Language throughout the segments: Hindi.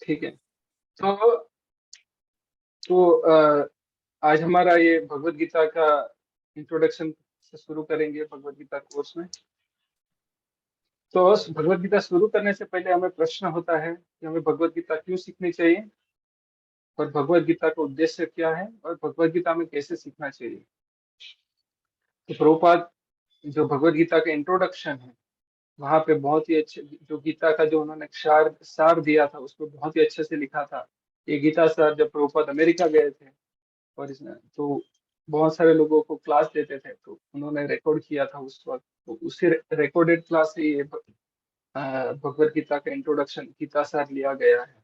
ठीक है। तो आज हमारा ये भगवत गीता का इंट्रोडक्शन से शुरू करेंगे भगवत गीता कोर्स में। तो भगवत गीता शुरू करने से पहले हमें प्रश्न होता है कि हमें भगवत गीता क्यों सीखनी चाहिए, और भगवत गीता का उद्देश्य क्या है, और भगवत गीता में कैसे सीखना चाहिए। तो प्रभुपाद जो भगवत गीता का इंट्रोडक्शन है वहां पे बहुत ही अच्छे, जो गीता का जो उन्होंने सार सार दिया था उसको बहुत ही अच्छे से लिखा था। ये गीता सार जब प्रभुपाद अमेरिका गए थे और इसने तो बहुत सारे लोगों को क्लास देते थे, तो उन्होंने रिकॉर्ड किया था उस वक्त। तो उसी रिकॉर्डेड क्लास से ये भगवत गीता का इंट्रोडक्शन गीता सार लिया गया है।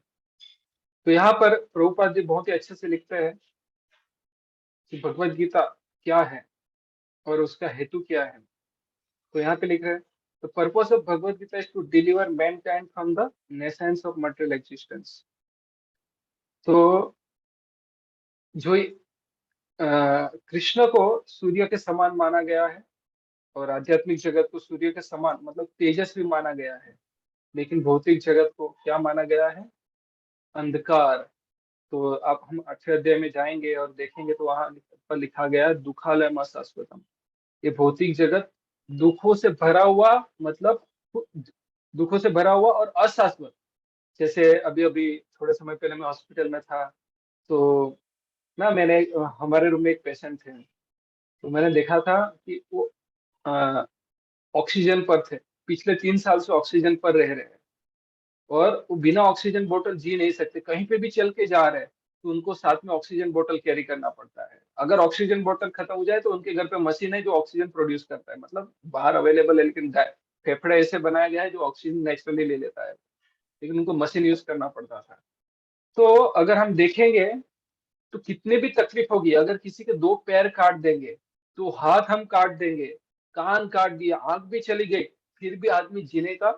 तो यहाँ पर प्रभुपाद जी बहुत ही अच्छे से लिखते हैं कि भगवत गीता क्या है और उसका हेतु क्या है। तो यहाँ पे लिख रहे हैं, the purpose of Bhagavad Gita is to deliver mankind from the nescience of material existence. तो जो कृष्ण को सूर्य के समान माना गया है और आध्यात्मिक जगत को सूर्य के समान मतलब तेजस्वी माना गया है, लेकिन भौतिक जगत को क्या माना गया है, अंधकार। तो अब हम 8वें अध्याय में जाएंगे और देखेंगे तो वहां पर लिखा गया है दुखालयम शाश्वतम। ये भौतिक जगत दुखों से भरा हुआ, मतलब दुखों से भरा हुआ और अशाश्वत। जैसे अभी अभी थोड़े समय पहले मैं हॉस्पिटल में था, तो ना मैंने हमारे रूम में एक पेशेंट थे, तो मैंने देखा था कि वो ऑक्सीजन पर थे, पिछले 3 साल से ऑक्सीजन पर रह रहे हैं, और वो बिना ऑक्सीजन बोतल जी नहीं सकते। कहीं पे भी चल के जा रहे हैं तो उनको साथ में ऑक्सीजन बोतल कैरी करना पड़ता है। अगर ऑक्सीजन बोतल खत्म हो जाए तो उनके घर पे मशीन है जो ऑक्सीजन प्रोड्यूस करता है, मतलब बाहर अवेलेबल है, लेकिन फेफड़े ऐसे बनाया गया है जो ऑक्सीजन नेचुरली ले लेता है, लेकिन उनको मशीन यूज करना पड़ता था। तो अगर हम देखेंगे तो कितने भी तकलीफ होगी, अगर किसी के 2 पैर काट देंगे, तो हाथ हम काट देंगे, कान काट दिया, आंख भी चली गई, फिर भी आदमी जीने का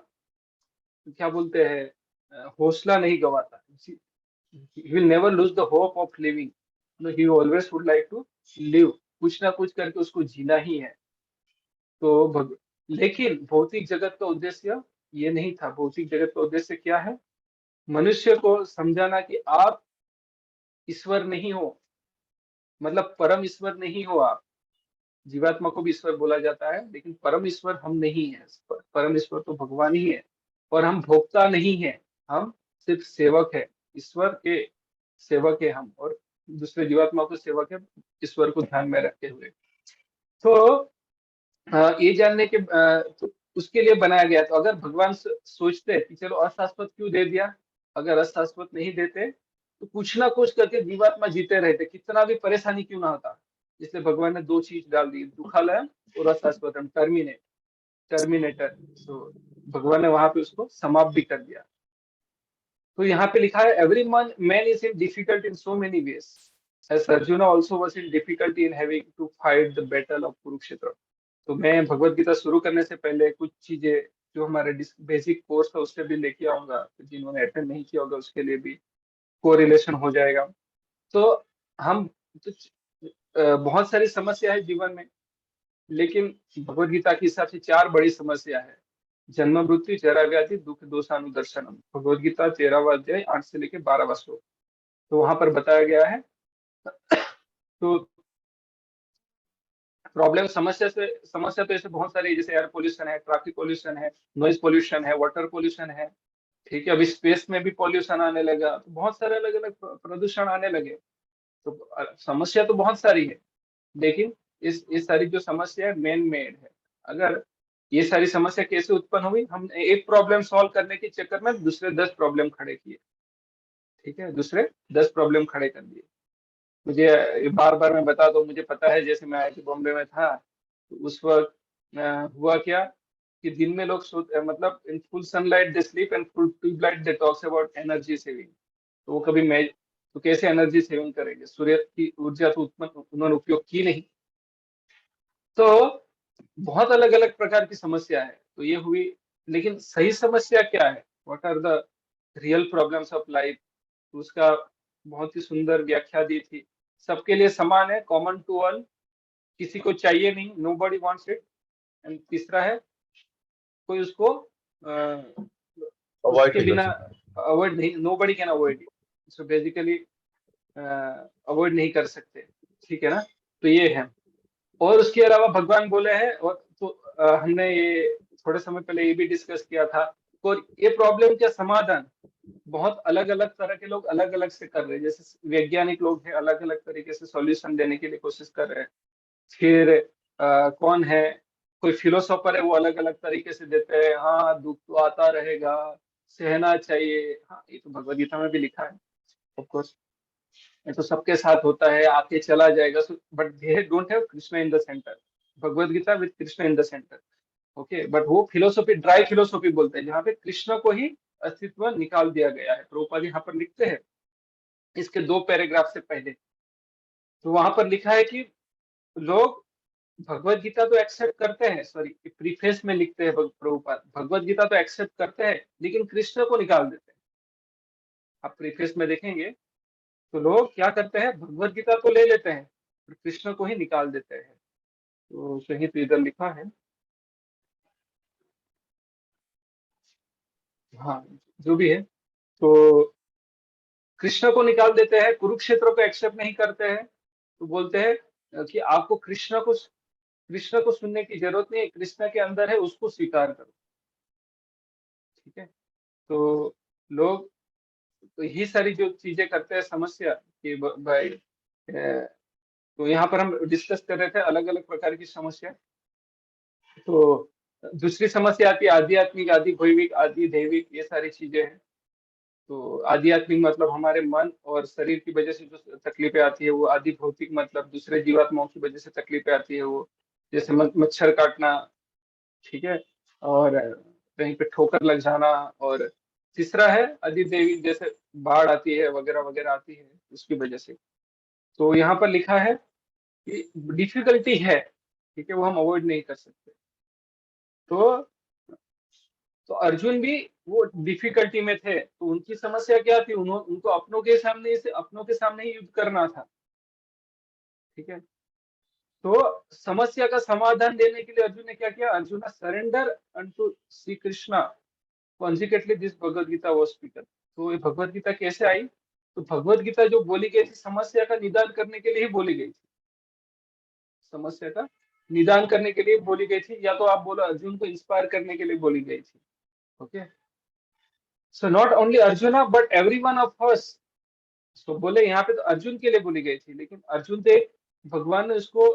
क्या बोलते हैं हौसला नहीं गवाता। he will never lose the hope of living, no, he always would like to live। कुछ ना कुछ करके उसको जीना ही है। तो लेकिन भौतिक जगत का उद्देश्य ये नहीं था। भौतिक जगत का उद्देश्य क्या है, मनुष्य को समझाना कि आप ईश्वर नहीं हो, मतलब परम ईश्वर नहीं हो आप। जीवात्मा को भी ईश्वर बोला जाता है, लेकिन परम ईश्वर हम नहीं है। परम ईश्वर तो भगवान ही है, और हम भोक्ता नहीं है, हम सिर्फ सेवक है। ईश्वर के सेवक है हम, और दूसरे जीवात्मा को सेवक है, ईश्वर को ध्यान में रखते हुए। तो ये जानने के तो उसके लिए बनाया गया। तो अगर भगवान सोचते कि चलो अशाश्वत क्यों दे दिया, अगर अशाश्वत नहीं देते तो कुछ ना कुछ करके जीवात्मा जीते रहते, कितना भी परेशानी क्यों ना होता। इसलिए भगवान ने 2 चीज डाल दी, दुखालय और अशाश्वतम, टर्मिनेटर। तो भगवान ने वहां पे उसको समाप्त भी कर दिया। तो यहाँ पे लिखा है, every man is in difficult in so many ways, as Arjuna also was in difficulty in having to fight the battle of Kurukshetra. तो मैं भगवत गीता शुरू करने से पहले कुछ चीजें जो हमारे बेसिक कोर्स था उससे भी लेके आऊंगा, तो जिन्होंने अटेंड नहीं किया होगा उसके लिए भी कोरिलेशन हो जाएगा। तो हम तो, बहुत सारी समस्या है जीवन में, लेकिन भगवत गीता के हिसाब से 4 बड़ी समस्या है। जन्म मृत्यु जरा व्याधि दुख दोषानुदर्शनम, भगवत गीता 13वां अध्याय 8 से लेके 12वां श्लोक। तो वहां पर बताया गया है। तो प्रॉब्लम समस्या तो ऐसे बहुत सारी है, जैसे एयर पोल्यूशन है, ट्रैफिक पोल्यूशन है, नॉइज पोल्यूशन है, वाटर पोल्यूशन है। ठीक है, अभी स्पेस में भी पोल्यूशन आने लगा, तो बहुत सारे अलग अलग प्रदूषण आने लगे। तो समस्या तो बहुत सारी है, लेकिन इस सारी जो समस्या है मेन मेड है। अगर ये सारी समस्या कैसे उत्पन्न हुई, हम एक प्रॉब्लम सॉल्व करने के चक्कर में दूसरे 10 प्रॉब्लम खड़े किए। ठीक है, दूसरे 10 प्रॉब्लम खड़े कर दिए। मुझे बार बार मैं बता दूं, मुझे पता है, जैसे मैं आईआईटी बॉम्बे में था तो उस वक्त हुआ क्या कि दिन में लोग मतलब in full sunlight they sleep and full tubelight they talks about energy saving. तो वो कभी मैं तो कैसे एनर्जी सेविंग करेंगे, सूर्य की ऊर्जा तो उत्पन्न उन्होंने उपयोग की नहीं। तो बहुत अलग अलग प्रकार की समस्या है, तो ये हुई। लेकिन सही समस्या क्या है, what are the real problems of life, उसका बहुत ही सुंदर व्याख्या दी थी। सबके लिए समान है, कॉमन टू ऑल, किसी को चाहिए नहीं, नो बडी वॉन्ट्स इट। तीसरा है, कोई उसको अवॉइड उसके नहीं कर बिना सकते। अवॉइड नहीं, nobody can avoid it. So basically avoid नहीं कर सकते, ठीक है ना। तो ये है। और उसके अलावा भगवान बोले हैं, और तो हमने ये थोड़े समय पहले ये भी डिस्कस किया था। और ये प्रॉब्लम का समाधान बहुत अलग अलग तरह के लोग अलग अलग से कर रहे हैं। जैसे वैज्ञानिक लोग हैं, अलग अलग तरीके से सॉल्यूशन देने के लिए कोशिश कर रहे हैं। फिर कौन है, कोई फिलोसोफर है, वो अलग अलग तरीके से देते हैं। हाँ, दुख तो आता रहेगा, सहना चाहिए। हाँ, ये तो भगवद गीता में भी लिखा है, ऑफ कोर्स। ये तो सबके साथ होता है, आके चला जाएगा। But they don't have Krishna in the center. Bhagavad Gita with Krishna in the center. Okay, but वो फिलोसॉफी ड्राई फिलोसॉफी बोलते हैं, जहाँ पे कृष्ण को ही अस्तित्व निकाल दिया गया है। प्रभुपाद यहाँ पर लिखते हैं इसके 2 पैराग्राफ से पहले। तो वहां पर लिखा है कि लोग भगवत गीता तो एक्सेप्ट करते हैं, सॉरी प्रीफेस में लिखते हैं प्रभुपाद, भगवत गीता तो एक्सेप्ट करते हैं लेकिन कृष्ण को निकाल देते हैं। आप प्रीफेस में देखेंगे तो लोग क्या करते हैं, भगवत गीता तो ले लेते हैं पर कृष्ण को ही निकाल देते हैं। तो कहीं तो इधर लिखा है। हाँ, जो भी है। तो कृष्ण को निकाल देते हैं, कुरुक्षेत्र को एक्सेप्ट नहीं करते हैं। तो बोलते हैं कि आपको कृष्ण को सुनने की जरूरत नहीं है, कृष्ण के अंदर है, उसको स्वीकार करो। ठीक है। तो लोग तो यही सारी जो चीजें करते हैं, समस्या कि भाई तो यहाँ पर हम डिस्कस कर रहे थे अलग अलग प्रकार की समस्या। तो दूसरी समस्या आती है आध्यात्मिक, आदि भौतिक, आदि दैविक, ये सारी चीजें हैं। तो आध्यात्मिक मतलब हमारे मन और शरीर की वजह से जो तकलीफें आती है वो। आदि भौतिक मतलब दूसरे जीवात्माओं की वजह से तकलीफें आती है वो, जैसे मच्छर काटना, ठीक है, और कहीं पे ठोकर लग जाना। और तीसरा है आदि देवी, जैसे बाढ़ आती है वगैरह वगैरह आती है उसकी वजह से। तो यहाँ पर लिखा है कि डिफिकल्टी है, ठीक है, वो हम अवॉइड नहीं कर सकते। तो तो अर्जुन भी वो डिफिकल्टी में थे, तो उनकी समस्या क्या थी, उनको अपनों के सामने ही युद्ध करना था। ठीक है। तो समस्या का समाधान देने के लिए अर्जुन ने क्या किया, Arjun surrender unto Shri Krishna consequently this Bhagavad Gita was speaker. तो ये भगवद गीता कैसे आई, तो भगवद गीता जो बोली गई थी समस्या का निदान करने के लिए ही बोली गई थी। समस्या का निदान करने के लिए बोली गई थी, या तो आप बोलो अर्जुन को इंस्पायर करने के लिए बोली गई थी। Okay. So not only arjuna but every one of us. तो बोले यहाँ पे तो अर्जुन के लिए बोली गई थी, लेकिन अर्जुन तो भगवान ने उसको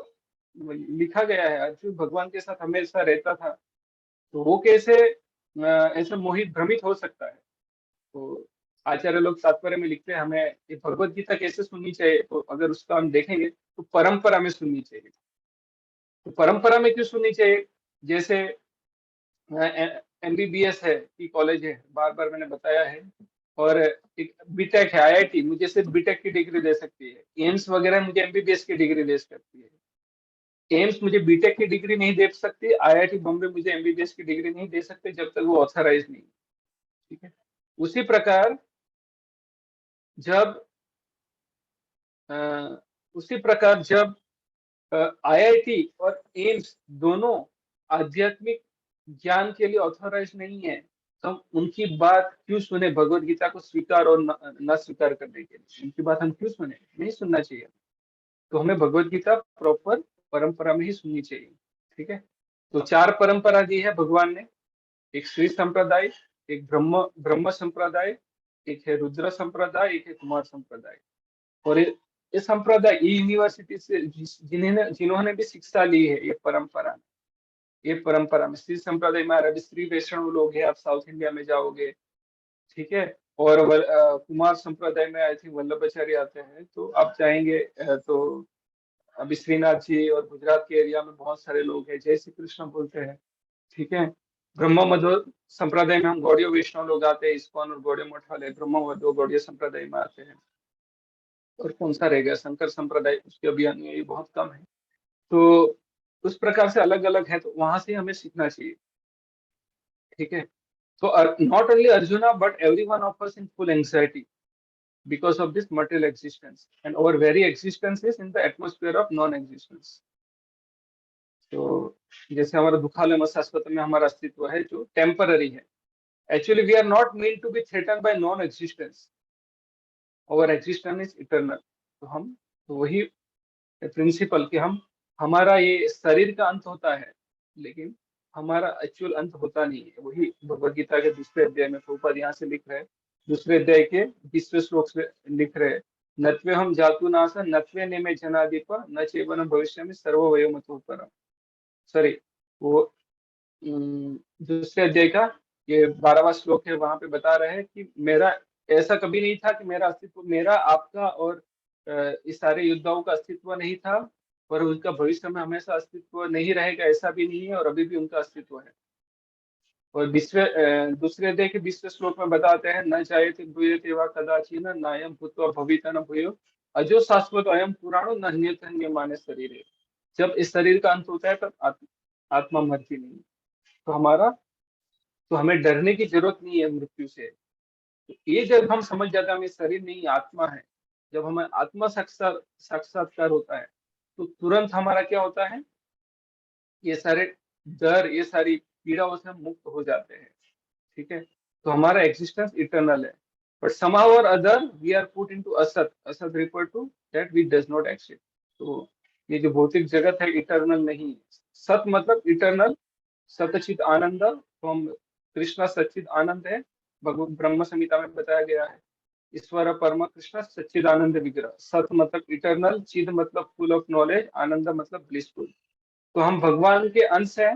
लिखा गया है, अर्जुन भगवान के साथ हमेशा रहता था। तो वो कैसे ऐसे मोहित भ्रमित हो सकता है। तो आचार्य लोग तात्पर्य में लिखते हैं हमें ये भगवत गीता कैसे सुननी चाहिए। तो अगर उसका हम देखेंगे तो परंपरा में सुननी चाहिए। तो परंपरा में क्यों सुननी चाहिए, जैसे एमबीबीएस है की कॉलेज है, बार बार मैंने बताया है। और एक बीटेक है, आईआईटी मुझे सिर्फ बीटेक की डिग्री दे सकती है। एम्स वगैरह मुझे एमबीबीएस की डिग्री दे सकती है। एम्स मुझे बीटेक की डिग्री नहीं दे सकती, आईआईटी बॉम्बे मुझे एमबीबीएस की डिग्री नहीं दे सकते जब तक वो ऑथराइज नहीं। ठीक है। उसी प्रकार जब अ, उसी प्रकार जब आईआईटी और एम्स दोनों आध्यात्मिक ज्ञान के लिए ऑथराइज नहीं है, तो हम उनकी बात क्यों सुने, भगवत गीता को स्वीकार और न स्वीकार करने के लिए उनकी बात हम क्यों सुने, नहीं सुनना चाहिए। तो हमें भगवत गीता प्रॉपर परंपरा में ही सुननी चाहिए। ठीक है। तो 4 परंपरा दी है भगवान ने। एक श्री संप्रदाय, एक ब्रह्म ब्रह्म संप्रदाय, एक है रुद्र संप्रदाय, एक है कुमार संप्रदाय। और ये संप्रदाय ये यूनिवर्सिटी से जिन्होंने भी शिक्षा ली है ये परंपरा में। ये परंपरा में श्री संप्रदाय में अभी श्री वैष्णव लोग हैं, आप साउथ इंडिया में जाओगे। ठीक है। और कुमार संप्रदाय में आई थिंक वल्लभाचार्य आते हैं, तो आप जाएंगे तो अभी श्रीनाथ जी और गुजरात के एरिया में बहुत सारे लोग हैं, जय श्री कृष्ण बोलते हैं। ठीक है। ब्रह्म मध्व संप्रदाय में हम गौड़ीय वैष्णव लोग आते हैं, इस्कॉन और गौड़ीय मठ वाले ब्रह्म मध्व गौड़ीय संप्रदाय में आते हैं। और कौन सा रह गया, शंकर संप्रदाय, उसके अभी अनुयायी बहुत कम है। तो उस प्रकार से अलग अलग है, तो वहां से हमें सीखना चाहिए। ठीक है। तो not only arjuna but every one of us in full anxiety because of this material existence and our very existence is in the atmosphere of non existence। तो जैसे हमारा दुखालय शाश्वत में हमारा अस्तित्व है जो टेम्पररी है, Actually, we are not meant to be threatened by non-existence. Our existence is eternal. तो हम तो वही प्रिंसिपल कि हम हमारा ये शरीर का अंत होता है, लेकिन हमारा एक्चुअल अंत होता नहीं है। वही भगवत गीता के दूसरे अध्याय में प्रभुपाद यहाँ से लिख रहे हैं, दूसरे अध्याय के 20वें श्लोक से लिख रहे हैं, नत्वे हम जातु नासा नत्वे नेमे जनादीप न चेवन भविष्य में सर्ववयमतो परम। सॉरी, वो दूसरे अध्याय का ये 12वां श्लोक है, वहां पे बता रहे हैं कि मेरा ऐसा कभी नहीं था कि मेरा अस्तित्व, मेरा आपका और इस सारे योद्धाओं का अस्तित्व नहीं था, पर उनका भविष्य में हमेशा अस्तित्व नहीं रहेगा ऐसा भी नहीं है, और अभी भी उनका अस्तित्व है। और दूसरे अध्याय के 20वें श्लोक में बताते हैं, न जायते भूयते वा कदाचिन नायम भूत्वा भविता न भूयो अजो शाश्वत अयम पुराणो न हन्यते माने शरीर। जब इस शरीर का अंत होता है तब आत्मा मरती नहीं। तो हमें डरने की जरूरत नहीं है मृत्यु से। तो ये जब हम समझ जाते हैं हमें शरीर नहीं आत्मा है, जब हमें आत्मा साक्षात्कार होता है, तो तुरंत हमारा क्या होता है, ये सारे डर, ये सारी पीड़ाओं से हम मुक्त हो जाते हैं। ठीक है, तो हमारा एग्जिस्टेंस इटर्नल है। But somehow or other we are put into असत, असत refer to that we does not exist। तो ये जो भौतिक जगत है इटर्नल नहीं है। सत मतलब इटर्नल, सतचित आनंद, तो हम कृष्णा सच्चिद आनंद है, भगवत ब्रह्म संहिता में बताया गया है। ईश्वर परम कृष्ण सच्चिदानंद विग्रह। सत मतलब इटर्नल, चिद मतलब फुल ऑफ नॉलेज, आनंद मतलब ब्लिसफुल। तो हम भगवान के अंश हैं।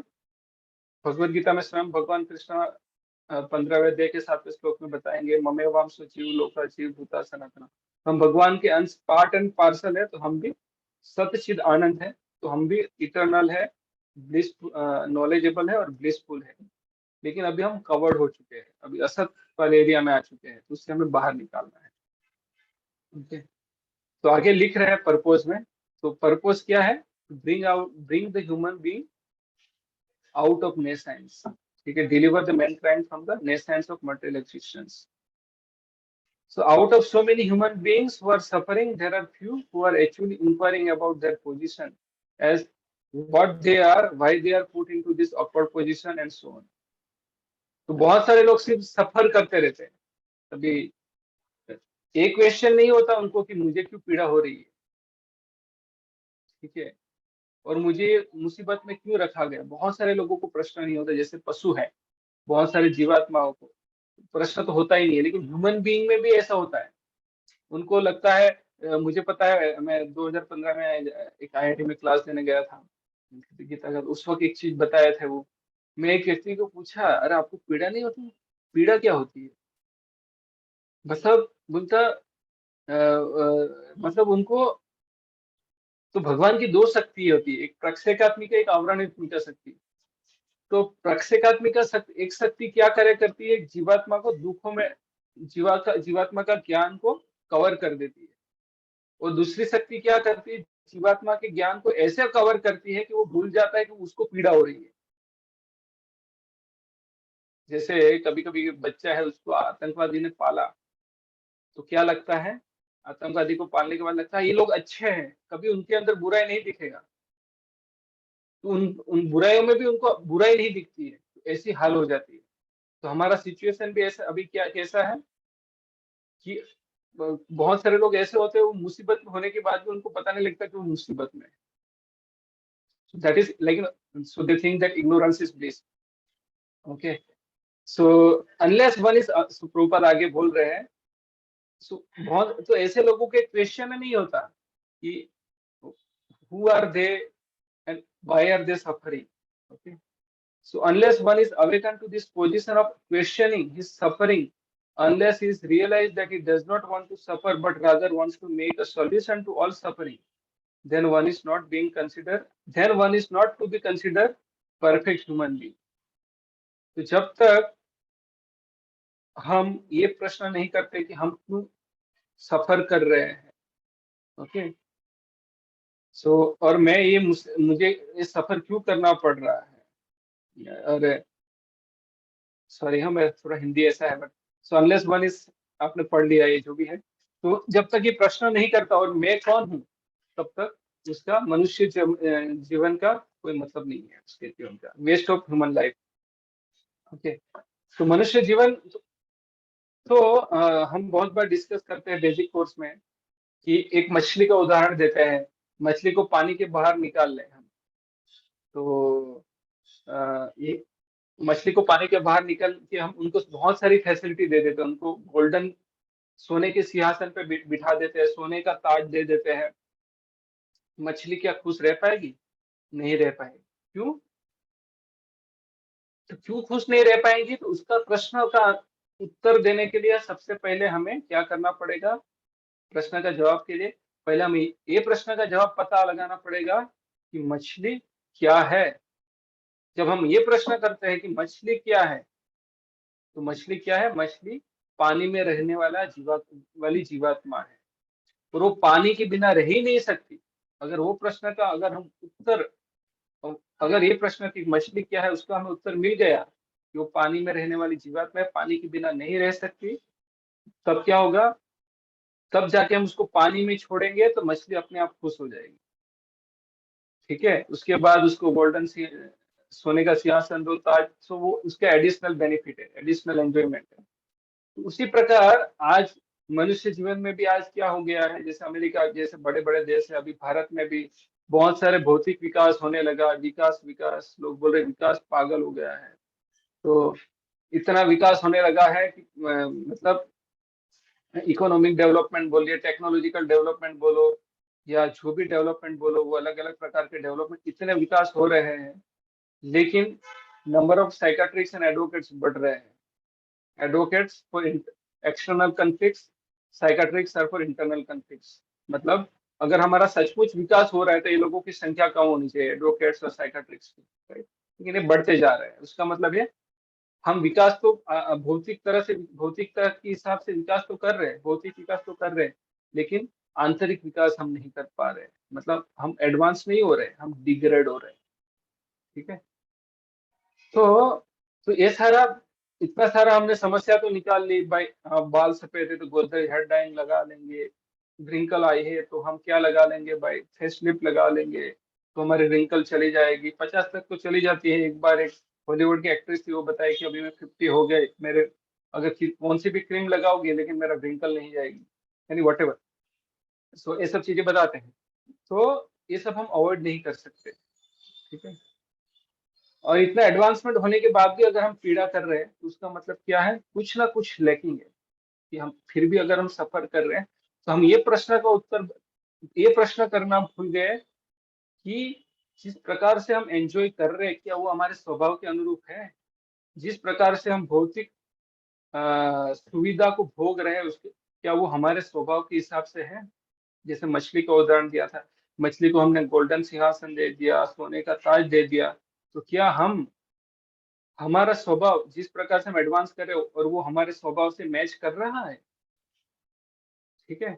भगवत गीता में स्वयं भगवान कृष्ण 15वें अध्याय के 7वें श्लोक में बताएंगे, ममेवाम जीव लोका जीव भूता सनातना। हम भगवान के अंश, पार्ट एंड पार्सल है, तो हम भी सतचिद आनंद है, तो हम भी इटर्नल है, ब्लिस नॉलेजेबल है और ब्लिसफुल है। लेकिन अभी हम कवर्ड हो चुके हैं, अभी असत वाले एरिया में आ चुके हैं, तो उससे हमें बाहर निकालना है। ओके, तो आगे लिख रहे हैं पर्पोज में। तो पर्पोज क्या है, bring the human being out of nescience. ठीक है, deliver the mankind from the nescience of material existence. So out of so many human beings who are suffering, there are few who are actually inquiring about their position, as what they are, why they are put into this awkward position and so on। तो बहुत सारे लोग सिर्फ सफर करते रहते हैं, कभी एक क्वेश्चन नहीं होता उनको कि मुझे क्यों पीड़ा हो रही है। ठीक है, और मुझे मुसीबत में क्यों रखा गया। बहुत सारे लोगों को प्रश्न नहीं होता, जैसे पशु है, बहुत सारे जीवात्माओं को प्रश्न तो होता ही नहीं है, लेकिन ह्यूमन बीइंग में भी ऐसा होता है। उनको लगता है मुझे पता है, मैं 2015 में एक आईआईटी में क्लास देने गया था गीता का, उस वक्त एक चीज बताया था वो। मैं एक व्यक्ति को पूछा, अरे आपको पीड़ा नहीं होती? पीड़ा क्या होती है? मतलब बोलता मतलब उनको तो भगवान की दो शक्ति होती है, एक प्रक्षेकात्मिका, एक आवरणात्मिका शक्ति। तो प्रक्षेकात्मिका शक्ति, एक शक्ति क्या करे करती है, जीवात्मा को दुखों में, जीवात्मा का ज्ञान को कवर कर देती है। और दूसरी शक्ति क्या करती है, जीवात्मा के ज्ञान को ऐसे कवर करती है कि वो भूल जाता है कि उसको पीड़ा हो रही है। जैसे कभी कभी बच्चा है, उसको आतंकवादी ने पाला, तो क्या लगता है, आतंकवादी को पालने के बाद लगता है ये लोग अच्छे हैं, कभी उनके अंदर बुराई नहीं दिखेगा। तो उन बुराइयों में भी उनको बुराई नहीं दिखती है, तो ऐसी हाल हो जाती है। तो हमारा सिचुएशन भी ऐसा अभी क्या कैसा है कि बहुत सारे लोग ऐसे होते हैं, वो मुसीबत में होने के बाद भी उनको पता नहीं लगता कि वो मुसीबत में है। So that is like, so they think that ignorance is bliss। Okay, so unless one is so Prabhupada आगे बोल रहे हैं, so बहुत तो ऐसे लोगों के क्वेश्चन नहीं होता कि who are they and why are they suffering। Okay, so unless one is awakened to this position of questioning his suffering, unless he is realized that he does not want to suffer but rather wants to make a solution to all suffering, then one is not being considered, then one is not to be considered perfect human being। तो जब तक हम ये प्रश्न नहीं करते कि हम क्यों सफर कर रहे हैं, ओके, सो और मैं ये मुझे ये सफर क्यों करना पड़ रहा है, अरे सॉरी, हाँ मैं थोड़ा हिंदी ऐसा है, but so unless one is, आपने पढ़ लिया ये जो भी है, तो जब तक ये प्रश्न नहीं करता और मैं कौन हूँ, तब तक उसका मनुष्य जीवन का कोई मतलब नहीं है, उसके जीवन का waste of human life. Okay, तो मनुष्य जीवन तो हम बहुत बार डिस्कस करते हैं बेसिक कोर्स में कि एक मछली का उदाहरण देते हैं। मछली को पानी के बाहर निकाल लें हम, तो ये मछली को पानी के बाहर निकल के हम उनको बहुत सारी फैसिलिटी दे देते हैं, उनको गोल्डन सोने के सिंहासन पे बिठा देते हैं, सोने का ताज दे देते हैं। मछली क्या खुश रह पाएगी? नहीं रह पाएगी। क्यों? तो क्यों खुश नहीं रह पाएंगी? तो उसका प्रश्न का उत्तर देने के लिए सबसे पहले हमें क्या करना पड़ेगा? प्रश्न का जवाब के लिए पहले हमें ये प्रश्न का जवाब पता लगाना पड़ेगा कि मछली क्या है। जब हम ये प्रश्न करते हैं कि मछली क्या है, तो मछली क्या है? मछली पानी में रहने वाली जीवात्मा है, और वो पानी के बिना रह ही नहीं सकती। अगर वो प्रश्न का अगर हम उत्तर अगर ये प्रश्न की मछली क्या है उसका हमें उत्तर मिल गया कि वो पानी में रहने वाली जीवात्मा है, पानी के बिना नहीं रह सकती, तब क्या होगा? तब जाके हम उसको पानी में छोड़ेंगे तो मछली अपने आप खुश हो जाएगी। ठीक है, उसके बाद उसको सोने का सिंहासन दो, ताज, सो वो उसका एडिशनल बेनिफिट है, एडिशनल एंजॉयमेंट है। तो उसी प्रकार आज मनुष्य जीवन में भी आज क्या हो गया है, जैसे अमेरिका जैसे बड़े बड़े देश है, अभी भारत में भी बहुत सारे भौतिक विकास होने लगा। विकास विकास लोग बोल रहे, विकास पागल हो गया है। तो इतना विकास होने लगा है कि मतलब इकोनॉमिक डेवलपमेंट बोलिए, टेक्नोलॉजिकल डेवलपमेंट बोलो, या जो भी डेवलपमेंट बोलो, वो अलग अलग प्रकार के डेवलपमेंट इतने विकास हो रहे हैं, लेकिन number of psychiatrics and advocates बढ़ रहे हैं। Advocates for external conflicts, psychiatrics are for internal conflicts. मतलब अगर हमारा सचमुच विकास हो रहा है तो ये लोगों की संख्या कम होनी चाहिए, एडवोकेट्स और साइकाट्रिक्स की, right? लेकिन ये बढ़ते जा रहे हैं। उसका मतलब ये हम विकास तो भौतिकता के हिसाब से विकास तो कर रहे हैं, भौतिक विकास तो कर रहे हैं, लेकिन आंतरिक विकास हम नहीं कर पा रहे हैं। मतलब हम एडवांस नहीं हो रहे, हम डिग्रेड हो रहे हैं। ठीक है, तो ये सारा इतना सारा हमने समस्या तो निकाल ली भाई। बाल सफेद है तो गोदरेज हेयर डाइंग लगा लेंगे, रिंकल आई है तो हम क्या लगा लेंगे भाई? फेस लिफ्ट लगा लेंगे तो हमारी रिंकल चली जाएगी। 50 तक तो चली जाती है। एक बार एक हॉलीवुड की एक्ट्रेस थी, वो बताई कि अभी मैं 50 हो गए, मेरे अगर कौन सी भी क्रीम लगाओगे लेकिन मेरा रिंकल नहीं जाएगी, यानी वट एवर। सो ये सब चीजें बताते हैं। तो ये सब हम अवॉइड नहीं कर सकते। ठीक है, और इतना एडवांसमेंट होने के बाद भी अगर हम पीड़ा कर रहे हैं तो उसका मतलब क्या है? कुछ ना कुछ लैकिंग है। कि हम फिर भी अगर हम सफर कर रहे हैं तो हम ये प्रश्न करना भूल गए कि जिस प्रकार से हम एंजॉय कर रहे हैं क्या वो हमारे स्वभाव के अनुरूप है? जिस प्रकार से हम भौतिक सुविधा को भोग रहे हैं उसके क्या वो हमारे स्वभाव के हिसाब से है? जैसे मछली का उदाहरण दिया था, मछली को हमने गोल्डन सिंहासन दे दिया, सोने का ताज दे दिया, तो क्या हम हमारा स्वभाव जिस प्रकार से हम एडवांस कर रहे हो और वो हमारे स्वभाव से मैच कर रहा है? ठीक है,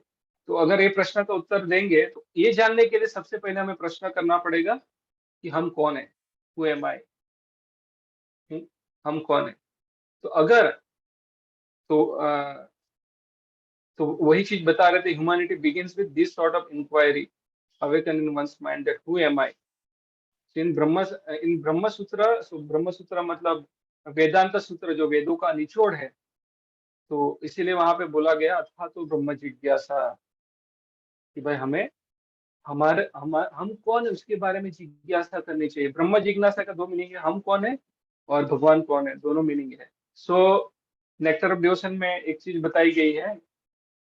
तो अगर ये प्रश्न का उत्तर देंगे तो ये जानने के लिए सबसे पहले हमें प्रश्न करना पड़ेगा कि हम कौन है? हु एम आई? हम कौन है? तो अगर तो तो वही चीज बता रहे थे, humanity begins with this sort of inquiry awaken in one's mind that who am I. In Brahma Sutra, ब्रह्म सूत्र मतलब वेदांत सूत्र, जो वेदों का निचोड़ है, तो इसीलिए वहां पे बोला गया अथा तो ब्रह्म जिज्ञासा, कि भाई हमें हम कौन है उसके बारे में जिज्ञासा करनी चाहिए। ब्रह्म जिज्ञासा का दो मीनिंग है, हम कौन है और भगवान कौन है, दोनों मीनिंग है। सो नेक्टर ऑफ डिवोशन में एक चीज बताई गई है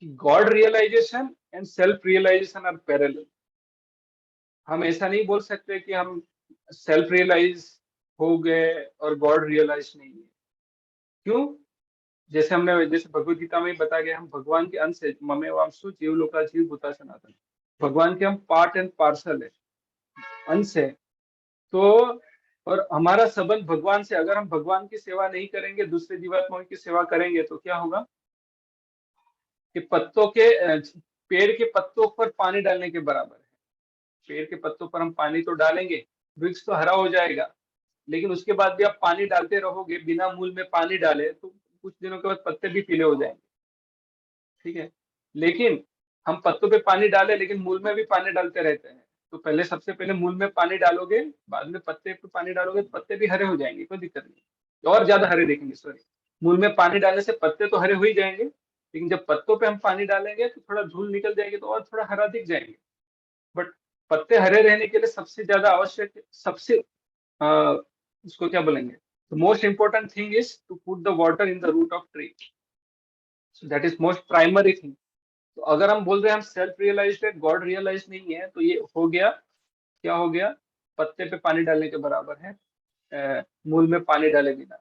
कि God realization and self realization are parallel. हम ऐसा नहीं बोल सकते कि हम सेल्फ रियलाइज हो गए और गॉड रियलाइज नहीं है। क्यों? जैसे भगवत गीता में बताया गया, हम भगवान के अंश है, ममे वांसु जीव लोका जीव भूता सनातन। भगवान के हम पार्ट एंड पार्सल है, अंश है। तो और हमारा संबंध भगवान से, अगर हम भगवान की सेवा नहीं करेंगे, दूसरे जीवात्माओं की सेवा करेंगे, तो क्या होगा कि पेड़ के पत्तों पर पानी डालने के बराबर है। पेड़ के पत्तों पर हम पानी तो डालेंगे, वृक्ष तो हरा हो जाएगा, लेकिन उसके बाद भी आप पानी डालते रहोगे बिना मूल में पानी डाले, तो कुछ दिनों के बाद पत्ते भी पीले हो जाएंगे। ठीक है, लेकिन हम पत्तों पे पानी डाले लेकिन मूल में भी पानी डालते रहते हैं, तो पहले सबसे पहले मूल में पानी डालोगे, बाद में पत्ते पे पानी डालोगे, तो पत्ते भी हरे हो जाएंगे, कोई दिक्कत नहीं, और ज्यादा हरे दिखेंगे, सॉरी। मूल में पानी डालने से पत्ते तो हरे हो ही जाएंगे, लेकिन जब पत्तों पे हम पानी डालेंगे तो थोड़ा धूल निकल जाएगी, तो और थोड़ा हरा दिख जाएंगे। बट पत्ते हरे रहने के लिए सबसे ज्यादा आवश्यक, सबसे उसको क्या बोलेंगे, the most important thing is to put the water in the root of tree. So that is most primary thing. तो अगर हम बोल रहे हैं हम सेल्फ रियलाइज्ड है, गॉड रियलाइज नहीं है, तो ये हो गया, क्या हो गया, पत्ते पे पानी डालने के बराबर है मूल में पानी डाले बिना।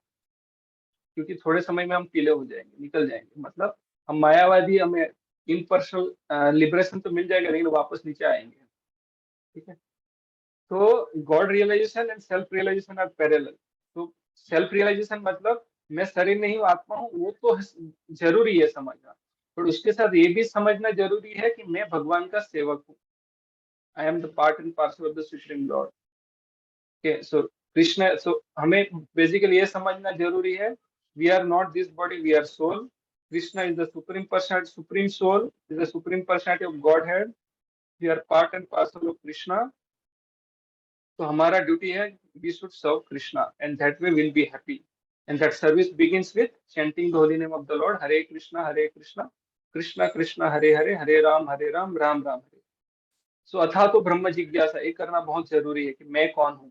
क्योंकि थोड़े समय में हम पीले हो जाएंगे, निकल जाएंगे, मतलब हम मायावादी, हमें इम्पर्सनल लिबरेशन तो मिल जाएगा, लेकिन वापस नीचे आएंगे। ठीक है। तो God realization and self realization are parallel. तो सेल्फ रियलाइजेशन मतलब मैं शरीर नहीं हूँ, आत्मा हूँ, वो तो जरूरी है समझना। पर उसके साथ ये भी समझना जरूरी है कि मैं भगवान का सेवक हूँ। I am the part and parcel of the supreme lord. Okay, so Krishna, so हमें बेसिकली ये समझना जरूरी है, we are not this body, we are soul. Krishna is the supreme personality, supreme soul is the supreme personality of godhead. We are part and parcel of Krishna. तो हमारा ड्यूटी है, we should serve Krishna and that way will be happy. And that service begins with chanting the holy name of the lord, Hare Krishna Krishna Krishna Hare Hare, Hare Ram Ram Ram Hare. So अथा तो ब्रह्म जिज्ञासा, ये करना बहुत जरूरी है कि मैं कौन हूँ।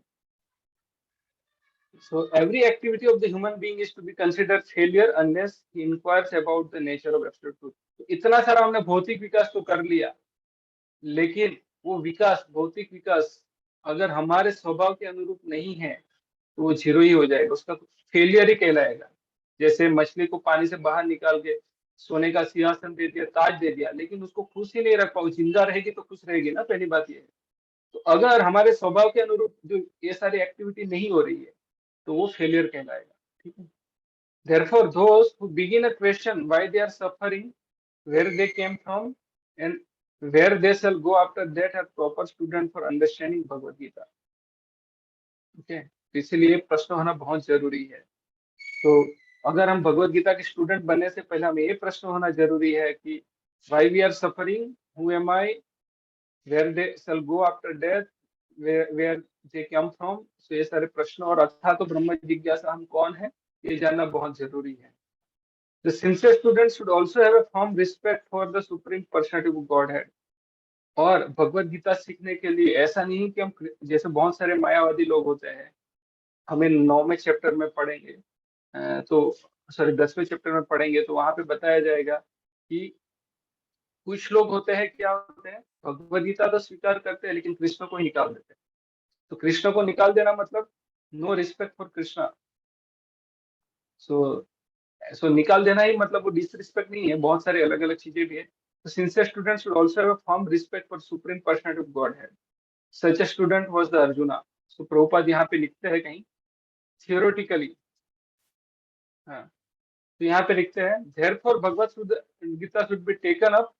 So every activity of the human being is to be considered failure unless he inquires about the nature of absolute truth. तो इतना सारा हमने भौतिक विकास तो कर लिया, लेकिन वो विकास, भौतिक विकास अगर हमारे स्वभाव के अनुरूप नहीं है तो वो जीरो ही हो जाएगा, उसका फेलियर ही कहलाएगा। जैसे मछली को पानी से बाहर निकाल के सोने का सिंहासन दे दिया, ताज दे दिया, लेकिन उसको खुश ही नहीं रख पाओ, जिंदा रहेगी तो खुश रहेगी ना, पहली बात ये है। तो अगर हमारे स्वभाव के अनुरूप जो ये सारी एक्टिविटी नहीं हो रही है तो वो फेलियर कहलाएगा। ठीक है। Therefore, those who begin a question why they are suffering, where they came from, and where they shall go after that are proper student for understanding Bhagavad Gita. Okay? तो इसीलिए प्रश्न होना बहुत जरूरी है। तो अगर हम भगवत गीता के स्टूडेंट बनने से पहले हमें ये प्रश्न होना जरूरी है कि why we are suffering, who am I, where they shall go after death, where they come from। so ये सारे प्रश्न, और अथा तो ब्रह्म जिज्ञासा, हम कौन है, ये जानना बहुत जरूरी है। The sincere student should also have a firm respect for the supreme personality of Godhead। और भगवत गीता सीखने के लिए ऐसा नहीं कि हम, जैसे बहुत सारे मायावादी लोग होते हैं, हमें 9वें चैप्टर में पढ़ेंगे, तो सॉरी 10वें चैप्टर में पढ़ेंगे तो वहां पे बताया जाएगा कि कुछ लोग होते हैं, क्या होते हैं, भगवत गीता तो स्वीकार करते हैं लेकिन कृष्ण को ही निकाल देते हैं। तो कृष्ण को निकाल देना मतलब नो रिस्पेक्ट फॉर कृष्णा। सो सो निकाल देना ही मतलब वो डिसरिस्पेक्ट नहीं है, बहुत सारे अलग अलग चीजें भी है। तो sincere student should also have a firm respect for supreme personality of godhead. Such a student was the Arjuna. So Prabhupada यहाँ पे लिखते हैं कहीं थियोरेटिकली, हाँ, तो यहाँ पे लिखते हैं therefore Bhagavad Gita should be taken up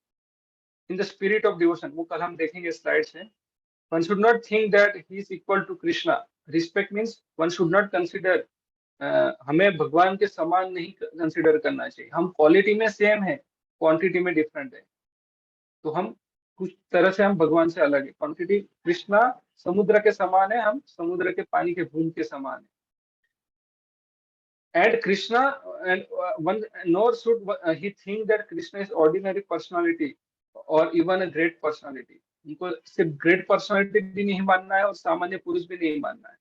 in the spirit of devotion. वो कल हम देखेंगे स्लाइड्स में। One should not think that he is equal to Krishna. Respect means one should not consider, हमें भगवान के समान नहीं कंसिडर करना चाहिए। हम क्वालिटी में सेम है, क्वांटिटी में डिफरेंट है। तो हम कुछ तरह से हम भगवान से अलग है। क्वांटिटी कृष्णा समुद्र के समान है, हम समुद्र के पानी के बूंद के समान है। And Krishna and one NOR should he think that Krishna is ordinary personality और इवन अ ग्रेट पर्सनालिटी। उनको सिर्फ ग्रेट पर्सनालिटी भी नहीं मानना है और सामान्य पुरुष भी नहीं मानना है,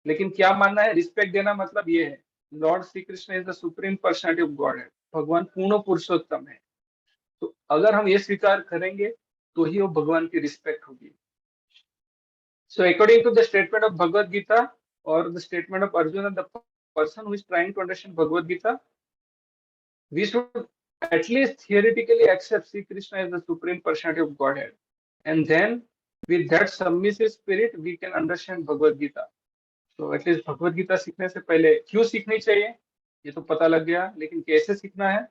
लेकिन क्या मानना है, रिस्पेक्ट देना मतलब ये है, Lord Shri Krishna is the supreme personality of God है, भगवान पूर्ण पुरुषोत्तम है। तो अगर हम ये स्वीकार करेंगे तो ही वो भगवान की रिस्पेक्ट होगी। So according to the statement of Bhagavad Gita और the statement of Arjun, the person who is trying to understand Bhagavad Gita, we should at least theoretically accept Sri Krishna as the supreme personality of Godhead, and then with that submissive spirit we can understand Bhagavad Gita। तो एटलीस्ट भगवत गीता सीखने से पहले क्यों सीखनी चाहिए ये तो पता लग गया, लेकिन कैसे सीखना है,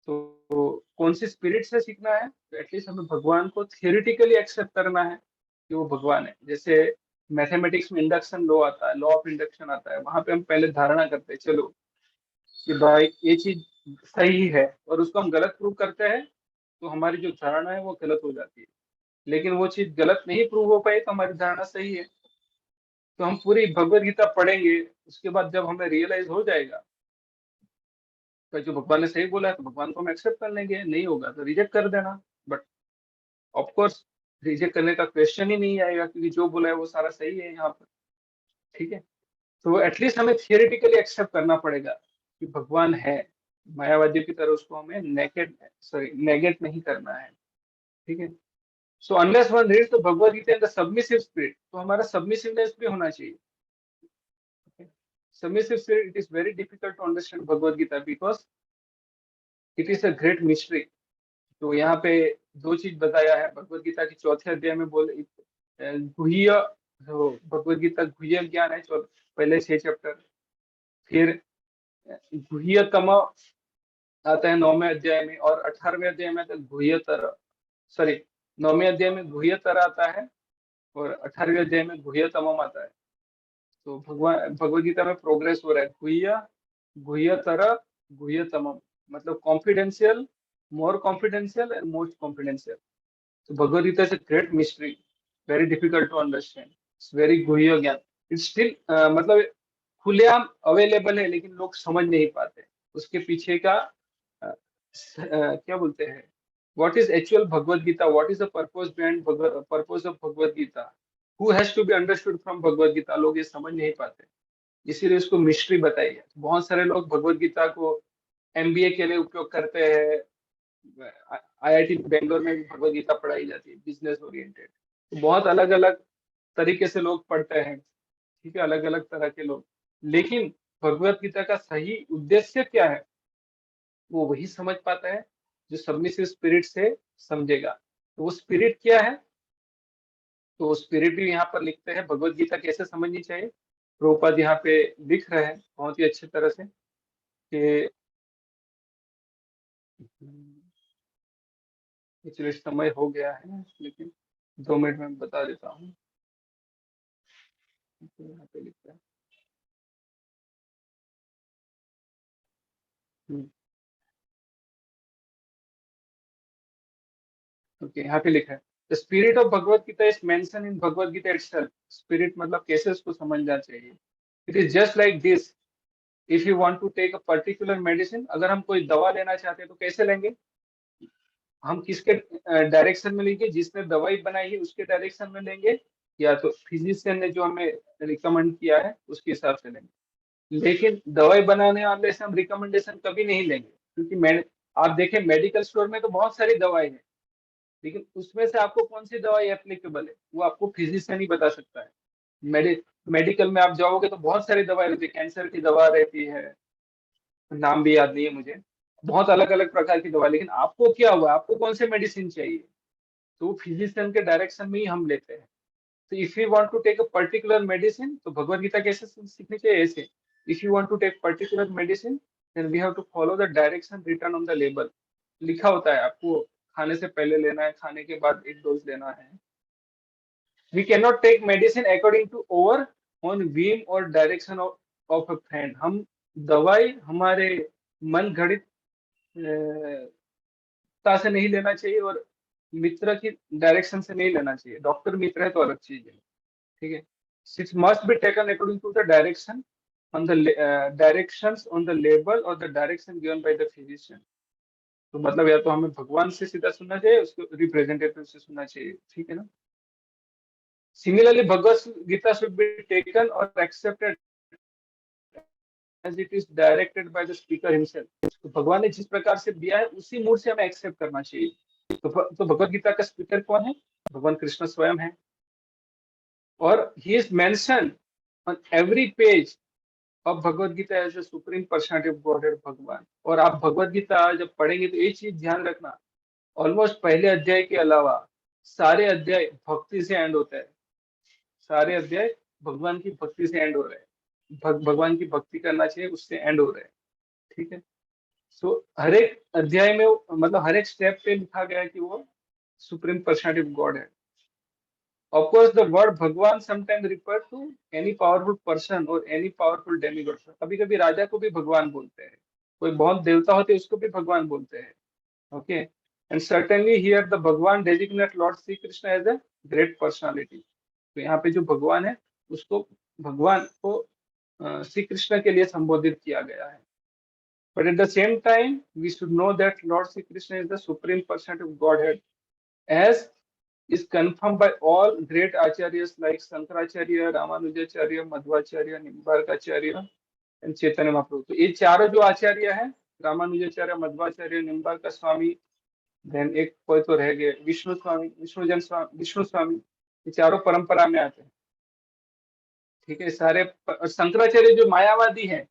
तो कौन सी स्पिरिट से सीखना है, तो एटलीस्ट हमें भगवान को थियोरिटिकली एक्सेप्ट करना है कि वो भगवान है। जैसे मैथमेटिक्स में इंडक्शन लॉ आता है, लॉ ऑफ इंडक्शन आता है, वहां पे हम पहले धारणा करते हैं चलो कि भाई ये चीज सही है, और उसको हम गलत प्रूव करते हैं तो हमारी जो धारणा है वो गलत हो जाती है। लेकिन वो चीज गलत नहीं प्रूव हो पाई तो हमारी धारणा सही है। तो हम पूरी भगवत गीता पढ़ेंगे, उसके बाद जब हमें रियलाइज हो जाएगा जो भगवान ने सही बोला है तो भगवान को हम एक्सेप्ट कर लेंगे, नहीं होगा तो रिजेक्ट कर देना। बट ऑफ कोर्स रिजेक्ट करने का क्वेश्चन ही नहीं आएगा, क्योंकि जो बोला है वो सारा सही है यहाँ पर। ठीक है, तो एटलीस्ट हमें थियोरेटिकली एक्सेप्ट करना पड़ेगा कि भगवान है। मायावादी की तरह उसको हमें नेगेट नहीं करना है। ठीक है, so unless one reads the Bhagavad Gita in the submissive spirit, तो हमारा सबमिसिवनेस भी होना चाहिए। Submissive spirit, it is very difficult to understand Bhagavad Gita because it is a great mystery. तो यहाँ पे दो चीज बताया है भगवद गीता के चौथे अध्याय में, बोले गुह्य, जो भगवद गीता गुह्य ज्ञान है, पहले 6 चैप्टर। फिर गुह्यतम आता है 9वें अध्याय में, और 18वें अध्याय में आता है गुह्यतर, सॉरी 9वें अध्याय में गुह्यतर आता है, और 18वें अध्याय में गुह्यतमम आता है। तो भगवान भगवद गीता में प्रोग्रेस हो रहा है, गुह्य, गुह्यतर, गुह्यतमम, मतलब confidential, more confidential and most confidential. तो Bhagavad Gita is a great mystery, very difficult to understand, it's very गुह्य ज्ञान। इट्स स्टिल मतलब खुलेआम अवेलेबल है, लेकिन लोग समझ नहीं पाते उसके पीछे का क्या बोलते हैं, what is actual Bhagavad Gita, what is the purpose behind purpose of Bhagavad Gita, who has to be understood from Bhagavad Gita, लोग ये समझ नहीं पाते, इसीलिए इसको मिस्ट्री बताई है। बहुत सारे लोग भगवद गीता को एमबीए के लिए उपयोग करते हैं, आईआईटी बेंगलोर में भी भगवद गीता पढ़ाई जाती है, बिजनेस ओरिएंटेड। तो बहुत अलग अलग तरीके से लोग पढ़ते हैं, ठीक है, अलग अलग तरह के लोग। लेकिन भगवद गीता का सही उद्देश्य क्या है, वो वही समझ पाता है जो सबमिसिव स्पिरिट से समझेगा। तो वो स्पिरिट क्या है, तो स्पिरिट भी यहाँ पर लिखते हैं भगवद गीता कैसे समझनी चाहिए। प्रभुपाद यहाँ पे लिख रहे हैं बहुत ही अच्छी तरह से कि एक्चुअली समय हो गया है, लेकिन 2 मिनट में बता देता हूँ। तो यहाँ पे लिखता है, ओके, यहाँ पे लिखा है the spirit of Bhagavad Gita is mention in Bhagavad Gita itself. Spirit मतलब कैसे उसको समझना चाहिए। It is just like this, if you want to take a particular medicine, अगर हम कोई दवा लेना चाहते हैं तो कैसे लेंगे, हम किसके डायरेक्शन में लेंगे, जिसने दवाई बनाई है उसके डायरेक्शन में लेंगे, या तो फिजिशियन ने जो हमें रिकमेंड किया है उसके हिसाब से लेंगे। लेकिन दवाई बनाने वाले से हम रिकमेंडेशन कभी नहीं लेंगे, क्योंकि आप देखें मेडिकल स्टोर में तो बहुत सारी दवाई है, लेकिन उसमें से आपको कौन सी दवाई एप्लीकेबल है वो आपको फिजिशियन ही बता सकता है। मेडिकल में आप जाओगे तो बहुत सारी दवाई रहती है, कैंसर की दवा रहती है, नाम भी याद नहीं है मुझे, बहुत अलग अलग प्रकार की दवा, लेकिन आपको क्या हुआ, आपको कौन से मेडिसिन चाहिए, तो फिजिशियन के डायरेक्शन में ही हम लेते हैं। तो if you want to take a particular medicine, तो भगवत गीता कैसे सीखनी चाहिए, ऐसे, if you want to take particular medicine then we have to follow the direction written on the label. लिखा होता है आपको खाने से पहले लेना है, खाने के बाद एक डोज लेना है। We can not take medicine according to our own whim और डायरेक्शन ऑफ अ फ्रेंड। हम दवाई हमारे मन घड़ित ता से नहीं लेना चाहिए, और मित्र की डायरेक्शन से नहीं लेना चाहिए। डॉक्टर मित्र है तो अलग चीज है, ठीक है। It must be taken according to the direction on the directions on the label और the direction given by the physician. तो मतलब या तो हमें भगवान से सीधा सुनना चाहिए, उसको रिप्रेजेंटेटिव से सुनना चाहिए, ठीक है ना। Similarly Bhagavad Gita should be taken और accepted as it is directed by the speaker himself. तो भगवान ने जिस प्रकार से दिया है उसी मूड से हमें एक्सेप्ट करना चाहिए। तो भगवत गीता का स्पीकर कौन है, भगवान कृष्ण स्वयं है, और he is mention on every page of Bhagavad Gita as a supreme personality of Godhead भगवान। और आप भगवत गीता जब पढ़ेंगे तो एक चीज ध्यान रखना, ऑलमोस्ट पहले अध्याय के अलावा सारे अध्याय भक्ति से एंड होता है। सारे अध्याय भगवान की भक्ति से एंड हो रहे हैं, भगवान की भक्ति करना चाहिए उससे एंड हो रहे हैं, ठीक है। सो हर एक अध्याय में मतलब हर एक स्टेप पे लिखा गया है कि वो सुप्रीम पर्सनालिटी ऑफ गॉड है। Of course, the word भगवान sometimes refer to any powerful person or any powerful demigod। कभी कभी राजा को भी भगवान बोलते हैं, कोई बहुत देवता होते हैं उसको भी भगवान बोलते हैं, okay. And certainly here the Bhagavan designate lord Shri Krishna as a great personality. तो यहाँ पे जो भगवान है उसको, भगवान को श्री कृष्ण के लिए संबोधित किया गया है। But at the same time, we should know that Lord Sri Krishna is the supreme person of Godhead, as is confirmed by all great acharyas like Sankaracharya, Ramanujacharya, Madhvacharya, Nimbarkacharya and Chaitanya Mahaprabhu. तो ये चारों जो आचार्य हैं, रामानुजाचार्य, मध्वाचार्य, निम्बार्क स्वामी, देन एक कोई तो रह गए विष्णु स्वामी, विष्णुजन स्वामी, विष्णु स्वामी, ये चारों परंपरा में आते हैं। ठीक है, सारे शंकराचार्य जो मायावादी हैं,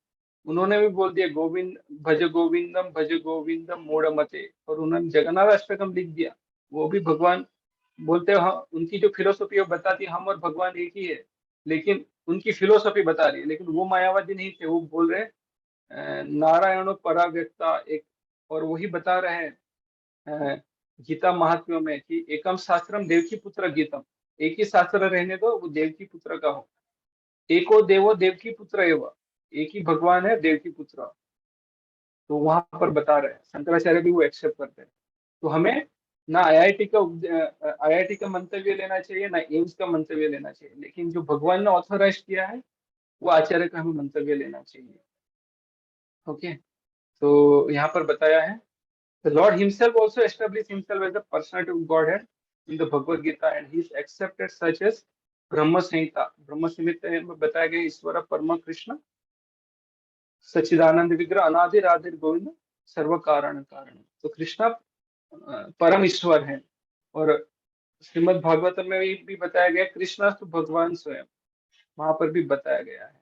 उन्होंने भी बोल दिया भज गोविंदम मूढ़ मते, और उन्होंने जगन्नाथ अष्टकम लिख दिया। वो भी भगवान बोलते हैं, हाँ, उनकी जो फिलोसफी है बताती है हम और भगवान एक ही है, लेकिन उनकी फिलोसफी बता रही है। लेकिन वो मायावादी नहीं थे, वो बोल रहे नारायण पराव्यक्ता एक, और वही बता रहे हैं गीता महात्म्यों में कि एकम शास्त्रम देवकी पुत्र गीतम, एक ही शास्त्र रहने दो, वो देवकी पुत्र का हो। एको देवो देवकी पुत्र एवं, एक ही भगवान है देवकी पुत्र। तो वहां पर बता रहे हैं, शंकराचार्य भी वो एक्सेप्ट करते हैं। तो हमें ना आईआईटी का मंतव्य लेना चाहिए, ना एम्स का मंतव्य लेना चाहिए, लेकिन जो भगवान ने ऑथोराइज किया है वो आचार्य का हमें मंतव्य लेना चाहिए। ओके, तो यहाँ पर बताया है The Lord Himself also established Himself as the personality of Godhead in the Bhagavad Gita, and He is accepted such as ब्रह्म संहिता। ब्रह्म संहिता में बताया गया ईश्वर परमा कृष्ण सच्चिदानंद विग्रह अनादि आदिर गोविंद सर्व कारण कारण। तो कृष्णा परम ईश्वर है। और श्रीमद् भागवत में भी बताया गया कृष्णा तो भगवान स्वयं, वहां पर भी बताया गया है।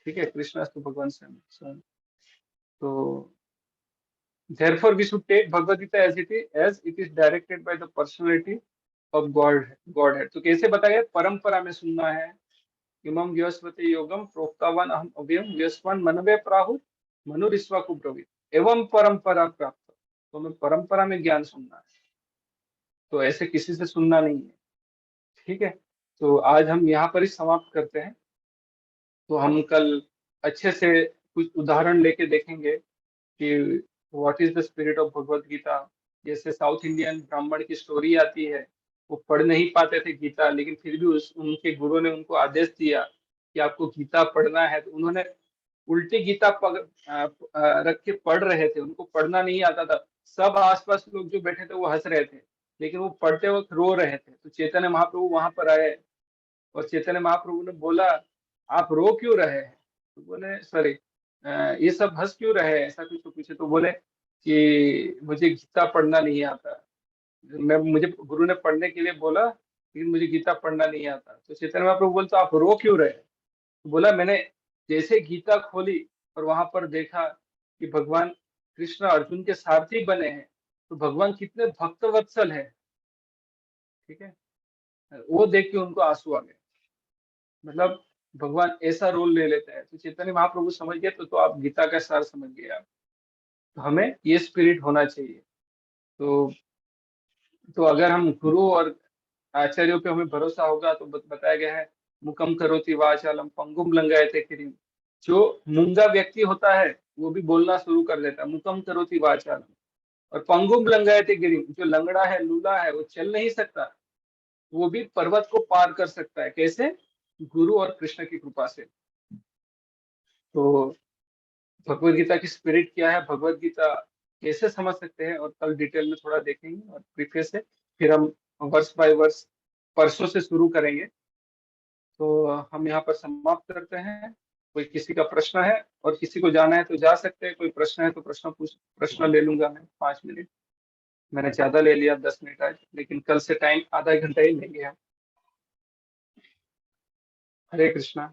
ठीक है, कृष्णा तो भगवान स्वयं। तो therefore we should take Bhagavad Gita as it is directed by the personality of Godhead। तो कैसे बताया, परंपरा में सुनना है। इमं व्यस्वते योगम प्रोक्तावान अहम अव्ययम व्यस्वान मनवे प्राहुर मनुरिस्वा को ब्रवीत एवं परंपरा प्राप्त। तो हमें परंपरा में ज्ञान सुनना है, तो ऐसे किसी से सुनना नहीं है। ठीक है, तो आज हम यहाँ पर ही समाप्त करते हैं। तो हम कल अच्छे से कुछ उदाहरण लेके देखेंगे कि what is the spirit of Bhagavad Gita. जैसे साउथ इंडियन ब्राह्मण की स्टोरी आती है, वो पढ़ नहीं पाते थे गीता, लेकिन फिर भी उनके गुरु ने उनको आदेश दिया कि आपको गीता पढ़ना है। तो उन्होंने उल्टी गीता रख के पढ़ रहे थे, उनको पढ़ना नहीं आता था। सब आसपास लोग जो बैठे थे वो हंस रहे थे, लेकिन वो पढ़ते वक्त रो रहे थे। तो चैतन्य महाप्रभु वहां पर आए, और चैतन्य महाप्रभु ने बोला आप रो क्यों रहे हैं। तो बोले सॉरी, ये सब हंस क्यों रहे हैं, ऐसा कुछ तो पूछे। तो बोले कि मुझे गीता पढ़ना नहीं आता, मुझे गुरु ने पढ़ने के लिए बोला, लेकिन मुझे गीता पढ़ना नहीं आता। तो चैतन्य महाप्रभु बोलते आप रो क्यों रहे। तो बोला मैंने जैसे गीता खोली और वहां पर देखा कि भगवान कृष्ण अर्जुन के सारथी बने हैं, तो भगवान कितने भक्त वत्सल है। ठीक है, वो देख के उनको आंसू आ गए। मतलब भगवान ऐसा रोल ले लेते हैं। तो चैतन्य महाप्रभु समझ गए, तो आप गीता का सार समझ गए आप। तो हमें ये स्पिरिट होना चाहिए। तो अगर हम गुरु और आचार्यों पे हमें भरोसा होगा, तो बताया गया है मुकम करोति वाचालम पंगुम लंगायते गिरिम। जो मूंगा व्यक्ति होता है वो भी बोलना शुरू कर देता है, मुकम करोति वाचालम। और पंगुम लंगायते गिरिम, जो लंगड़ा है, लूला है, वो चल नहीं सकता, वो भी पर्वत को पार कर सकता है। कैसे? गुरु और कृष्ण की कृपा से। तो भगवत गीता की स्पिरिट क्या है, भगवत गीता कैसे समझ सकते हैं, और कल डिटेल में थोड़ा देखेंगे। और प्रीफेस से फिर हम वर्ष बाय वर्ष परसों से शुरू करेंगे। तो हम यहाँ पर समाप्त करते हैं। कोई किसी का प्रश्न है, और किसी को जाना है तो जा सकते हैं। कोई प्रश्न है तो प्रश्न ले लूंगा मैं 5 मिनट। मैंने ज्यादा ले लिया 10 मिनट आज, लेकिन कल से टाइम आधा घंटा ही लेंगे हम। हरे कृष्णा।